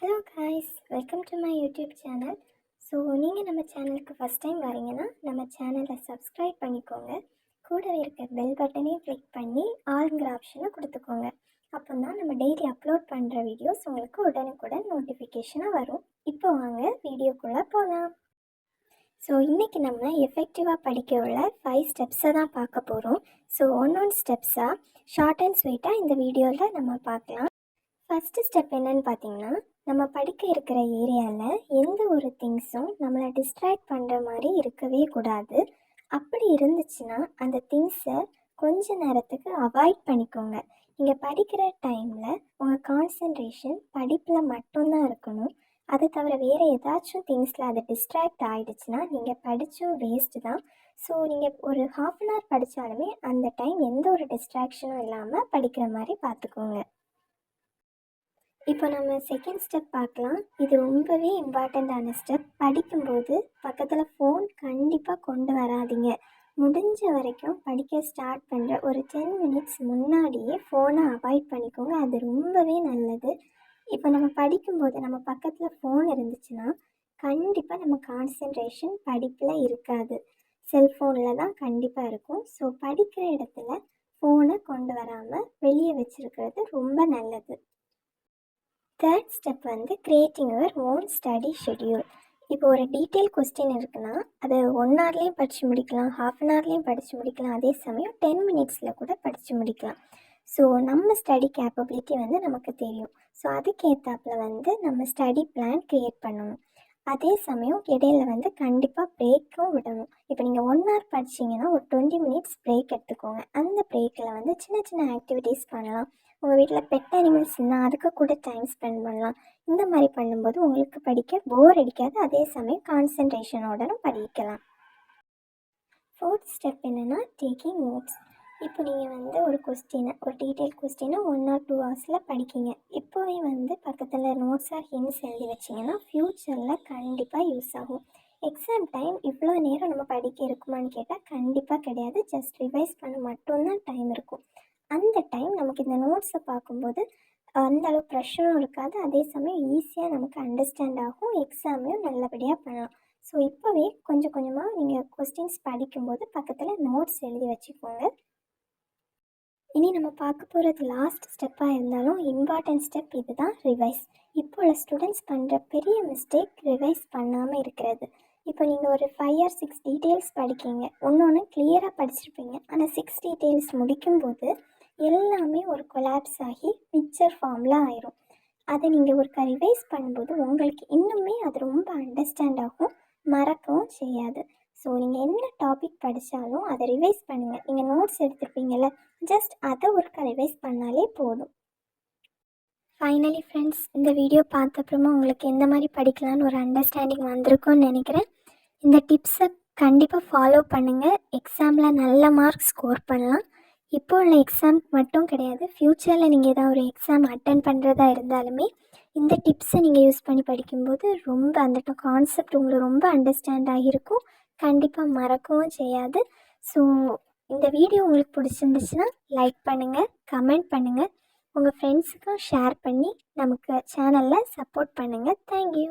Hello guys, welcome to my YouTube channel. So நீங்கள் நம்ம சேனலுக்கு ஃபஸ்ட் டைம் வரீங்கன்னா நம்ம சேனலை சப்ஸ்கிரைப் பண்ணிக்கோங்க. கூடவே இருக்க பெல் பட்டனையும் கிளிக் பண்ணி ஆல்ங்கிற ஆப்ஷனை கொடுத்துக்கோங்க. அப்போ தான் நம்ம டெய்லி அப்லோட் பண்ணுற வீடியோஸ் உங்களுக்கு உடனுக்குடன் நோட்டிஃபிகேஷனாக வரும். இப்போ வாங்க வீடியோக்குள்ளே போகலாம். ஸோ இன்றைக்கி நம்ம எஃபெக்டிவாக படிக்க உள்ள 5 ஸ்டெப்ஸை தான் பார்க்க போகிறோம். ஸோ ஒன் ஸ்டெப்ஸாக ஷார்ட் அண்ட் ஸ்வீட்டாக இந்த வீடியோவில் நம்ம பார்க்கலாம். ஃபஸ்ட்டு ஸ்டெப் என்னன்னு பார்த்தீங்கன்னா, நம்ம படிக்க இருக்கிற ஏரியாவில் எந்த ஒரு திங்ஸும் நம்மளை டிஸ்ட்ராக்ட் பண்ணுற மாதிரி இருக்கவே கூடாது. அப்படி இருந்துச்சுன்னா அந்த திங்ஸை கொஞ்ச நேரத்துக்கு அவாய்ட் பண்ணிக்கோங்க. நீங்கள் படிக்கிற டைமில் உங்கள் கான்சன்ட்ரேஷன் படிப்பில் மட்டும்தான் இருக்கணும். அதை தவிர வேறு ஏதாச்சும் திங்ஸில் அது டிஸ்ட்ராக்ட் ஆகிடுச்சுன்னா நீங்கள் படித்தும் வேஸ்ட்டு தான். ஸோ நீங்கள் ஒரு 1/2 hour படித்தாலுமே அந்த டைம் எந்த ஒரு டிஸ்ட்ராக்ஷனும் இல்லாமல் படிக்கிற மாதிரி பார்த்துக்கோங்க. இப்போ நம்ம செகண்ட் ஸ்டெப் பார்க்கலாம். இது ரொம்பவே இம்பார்ட்டண்ட்டான ஸ்டெப். படிக்கும்போது பக்கத்தில் ஃபோன் கண்டிப்பாக கொண்டு வராதீங்க. முடிஞ்ச வரைக்கும் படிக்க ஸ்டார்ட் பண்ணுற ஒரு 10 minutes முன்னாடியே ஃபோனை அவாய்ட் பண்ணிக்கோங்க. அது ரொம்பவே நல்லது. இப்போ நம்ம படிக்கும்போது நம்ம பக்கத்தில் ஃபோன் இருந்துச்சுன்னா கண்டிப்பாக நம்ம கான்சன்ட்ரேஷன் படிப்பில் இருக்காது. செல்ஃபோனில் தான் கண்டிப்பாக இருக்கும். ஸோ படிக்கிற இடத்துல ஃபோனை கொண்டு வராமல் வெளியே வச்சுருக்கிறது ரொம்ப நல்லது. தேர்ட் ஸ்டெப் வந்து creating your own study schedule. இப்போ ஒரு டீட்டெயில் கொஸ்டின் இருக்குன்னா அதை 1 hourலேயும் படித்து முடிக்கலாம், 1/2 hourலேயும் படித்து முடிக்கலாம், அதே சமயம் 10 minutesல கூட படித்து முடிக்கலாம். ஸோ நம்ம ஸ்டடி கேப்பபிலிட்டி வந்து நமக்கு தெரியும். ஸோ அதுக்கேற்றாப்புல வந்து நம்ம ஸ்டடி பிளான் க்ரியேட் பண்ணணும். அதே சமயம் இடையில வந்து கண்டிப்பாக பிரேக்கும் விடணும். இப்போ நீங்கள் 1 hour படிச்சிங்கன்னா ஒரு 20 minutes பிரேக் எடுத்துக்கோங்க. அந்த பிரேக்கில் வந்து சின்ன சின்ன ஆக்டிவிட்டீஸ் பண்ணலாம். உங்கள் வீட்டில் பெட் அனிமல்ஸ் இருந்தால் அதுக்கு கூட டைம் ஸ்பெண்ட் பண்ணலாம். இந்த மாதிரி பண்ணும்போது உங்களுக்கு படிக்க போர் அடிக்காது. அதே சமயம் கான்சன்ட்ரேஷனோடனும் படிக்கலாம். ஃபோர்த் ஸ்டெப் என்னென்னா டேக்கிங் நோட்ஸ். இப்போ நீங்கள் வந்து ஒரு டீட்டெயில் கொஸ்டினை 1 or 2 hours படிக்கிங்க. இப்போவே வந்து பக்கத்தில் நோட்ஸ் ஆர் ஹிண்ட்ஸ் எழுதி வச்சிங்கன்னா ஃப்யூச்சரில் கண்டிப்பாக யூஸ் ஆகும். எக்ஸாம் டைம் இவ்வளோ நேரம் நம்ம படிக்க இருக்குமான்னு கேட்டால் கண்டிப்பாக கிடையாது. ஜஸ்ட் ரிவைஸ் பண்ண மட்டும்தான் டைம் இருக்கும். அந்த டைம் நமக்கு இந்த நோட்ஸை பார்க்கும்போது அந்தளவு ப்ரெஷரும் இருக்காது. அதே சமயம் ஈஸியாக நமக்கு அண்டர்ஸ்டாண்ட் ஆகும். எக்ஸாமையும் நல்லபடியாக பண்ணலாம். ஸோ இப்போவே கொஞ்சம் கொஞ்சமாக நீங்கள் கொஸ்டின்ஸ் படிக்கும்போது பக்கத்தில் நோட்ஸ் எழுதி வச்சுக்கோங்க. இனி நம்ம பார்க்க போகிறது லாஸ்ட் ஸ்டெப்பாக இருந்தாலும் இம்பார்ட்டன்ட் ஸ்டெப் இது தான், ரிவைஸ். இப்போ உள்ள ஸ்டூடெண்ட்ஸ் பண்ணுற பெரிய மிஸ்டேக் ரிவைஸ் பண்ணாமல் இருக்கிறது. இப்போ நீங்கள் ஒரு 5 or 6 டீட்டெயில்ஸ் படிக்கிங்க, ஒன்று கிளியராக படிச்சிருப்பீங்க. ஆனால் 6 டீட்டெயில்ஸ் முடிக்கும்போது எல்லாமே ஒரு கொலாப்ஸ் ஆகி மிக்சர் ஃபார்மில் ஆயிரும். அதை நீங்கள் ஒரு ரிவைஸ் பண்ணும்போது உங்களுக்கு இன்னுமே அது ரொம்ப அண்டர்ஸ்டாண்ட் ஆகும், மறக்கவும் செய்யாது. ஸோ நீங்கள் என்ன டாபிக் படித்தாலும் அதை ரிவைஸ் பண்ணுங்கள். நீங்கள் நோட்ஸ் எடுத்துருப்பீங்கள்ல, ஜஸ்ட் அதை ஒரு ரிவைஸ் பண்ணாலே போதும். ஃபைனலி ஃப்ரெண்ட்ஸ், இந்த வீடியோ பார்த்தப்புறமா உங்களுக்கு எந்த மாதிரி படிக்கலான்னு ஒரு அண்டர்ஸ்டாண்டிங் வந்திருக்கும்னு நினைக்கிறேன். இந்த டிப்ஸை கண்டிப்பாக ஃபாலோ பண்ணுங்கள். எக்ஸாமில் நல்ல மார்க் ஸ்கோர் பண்ணலாம். இப்போ உள்ள எக்ஸாம்க்கு மட்டும் கிடையாது, ஃப்யூச்சரில் நீங்கள் ஏதாவது ஒரு எக்ஸாம் அட்டன் பண்ணுறதா இருந்தாலுமே இந்த டிப்ஸை நீங்கள் யூஸ் பண்ணி படிக்கும்போது ரொம்ப அந்த கான்செப்ட் உங்களுக்கு ரொம்ப அண்டர்ஸ்டாண்ட் ஆகியிருக்கும். கண்டிப்பாக மறக்கவும் செய்யாது. ஸோ இந்த வீடியோ உங்களுக்கு பிடிச்சிருந்துச்சுன்னா லைக் பண்ணுங்கள், கமெண்ட் பண்ணுங்கள், உங்கள் ஃப்ரெண்ட்ஸுக்கும் ஷேர் பண்ணி நமக்கு சேனலில் சப்போர்ட் பண்ணுங்கள். தேங்க்யூ.